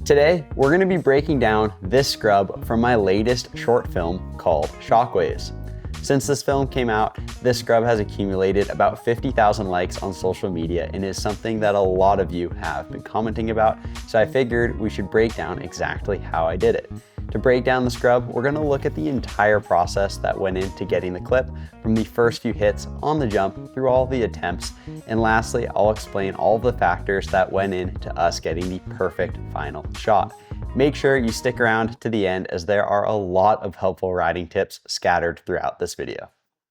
Today, we're going to be breaking down this scrub from my latest short film called Shockwaves. Since this film came out, this scrub has accumulated about 50,000 likes on social media and is something that a lot of you have been commenting about, so I figured we should break down exactly how I did it. To break down the scrub, we're going to look at the entire process that went into getting the clip, from the first few hits on the jump through all the attempts, and lastly, I'll explain all the factors that went into us getting the perfect final shot. Make sure you stick around to the end as there are a lot of helpful riding tips scattered throughout this video.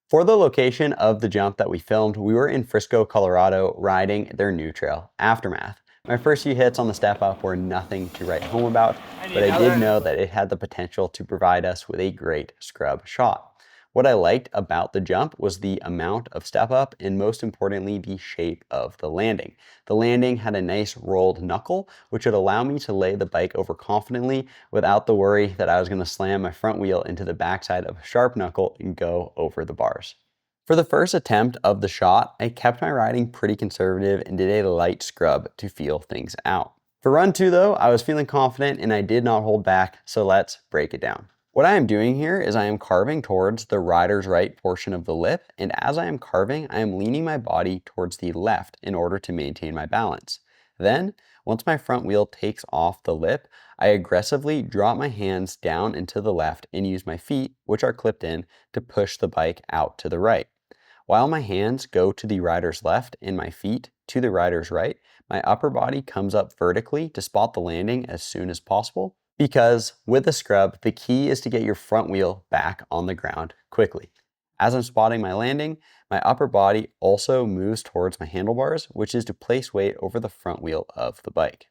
For the location of the jump that we filmed, we were in Frisco, Colorado, riding their new trail, Aftermath. My first few hits on the step up were nothing to write home about, but I did know that it had the potential to provide us with a great scrub shot. What I liked about the jump was the amount of step up and most importantly, the shape of the landing. The landing had a nice rolled knuckle, which would allow me to lay the bike over confidently without the worry that I was going to slam my front wheel into the backside of a sharp knuckle and go over the bars. For the first attempt of the shot, I kept my riding pretty conservative and did a light scrub to feel things out. For run 2 though, I was feeling confident and I did not hold back, so let's break it down. What I am doing here is I am carving towards the rider's right portion of the lip, and as I am carving, I am leaning my body towards the left in order to maintain my balance. Then, once my front wheel takes off the lip, I aggressively drop my hands down into the left and use my feet, which are clipped in, to push the bike out to the right. While my hands go to the rider's left and my feet to the rider's right, my upper body comes up vertically to spot the landing as soon as possible, because with a scrub, the key is to get your front wheel back on the ground quickly. As I'm spotting my landing, my upper body also moves towards my handlebars, which is to place weight over the front wheel of the bike.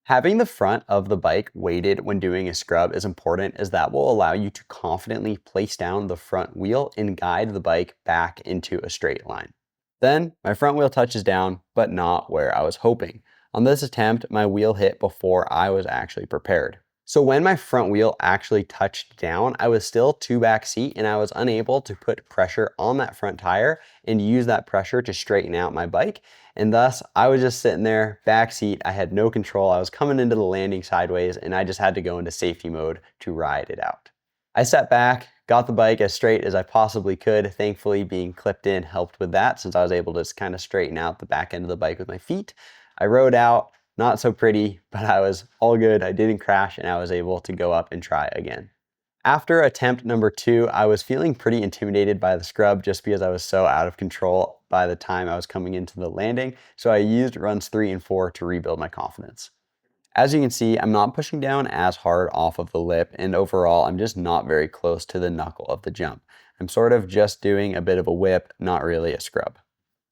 Having the front of the bike weighted when doing a scrub is important, as that will allow you to confidently place down the front wheel and guide the bike back into a straight line. Then my front wheel touches down, but not where I was hoping. On this attempt, my wheel hit before I was actually prepared. So when my front wheel actually touched down, I was still 2 back seat and I was unable to put pressure on that front tire and use that pressure to straighten out my bike. And thus I was just sitting there back seat. I had no control. I was coming into the landing sideways and I just had to go into safety mode to ride it out. I sat back, got the bike as straight as I possibly could. Thankfully, being clipped in helped with that, since I was able to just kind of straighten out the back end of the bike with my feet. I rode out. Not so pretty, but I was all good. I didn't crash and I was able to go up and try again. After attempt number 2, I was feeling pretty intimidated by the scrub just because I was so out of control by the time I was coming into the landing. So I used runs 3 and 4 to rebuild my confidence. As you can see, I'm not pushing down as hard off of the lip, and overall, I'm just not very close to the knuckle of the jump. I'm sort of just doing a bit of a whip, not really a scrub.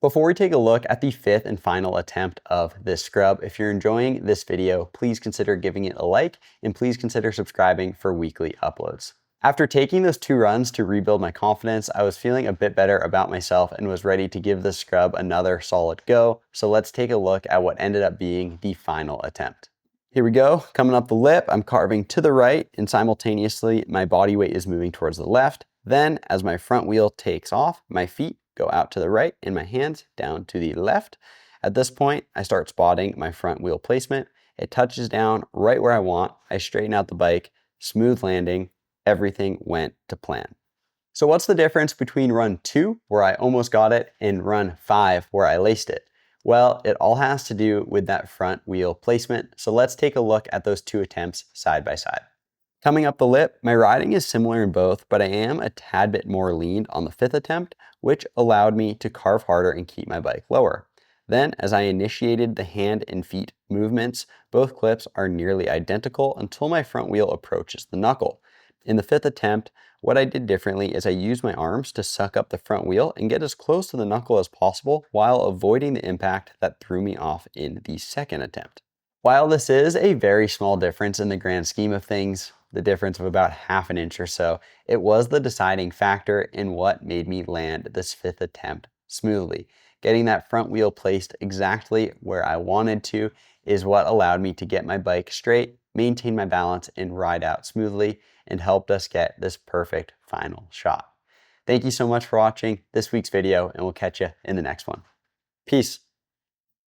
Before we take a look at the 5th and final attempt of this scrub, if you're enjoying this video, please consider giving it a like and please consider subscribing for weekly uploads. After taking those 2 runs to rebuild my confidence, I was feeling a bit better about myself and was ready to give this scrub another solid go. So let's take a look at what ended up being the final attempt. Here we go, coming up the lip, I'm carving to the right and simultaneously my body weight is moving towards the left. Then as my front wheel takes off, my feet go out to the right and my hands down to the left. At this point, I start spotting my front wheel placement. It touches down right where I want. I straighten out the bike, smooth landing, everything went to plan. So what's the difference between run 2, where I almost got it, and run 5, where I laced it? Well, it all has to do with that front wheel placement. So let's take a look at those 2 attempts side by side. Coming up the lip, my riding is similar in both, but I am a tad bit more leaned on the 5th attempt, which allowed me to carve harder and keep my bike lower. Then, as I initiated the hand and feet movements, both clips are nearly identical until my front wheel approaches the knuckle. In the 5th attempt, what I did differently is I used my arms to suck up the front wheel and get as close to the knuckle as possible while avoiding the impact that threw me off in the 2nd attempt. While this is a very small difference in the grand scheme of things, the difference of about ½ an inch or so, it was the deciding factor in what made me land this 5th attempt smoothly. Getting that front wheel placed exactly where I wanted to is what allowed me to get my bike straight, maintain my balance, and ride out smoothly, and helped us get this perfect final shot. Thank you so much for watching this week's video, and we'll catch you in the next one. Peace.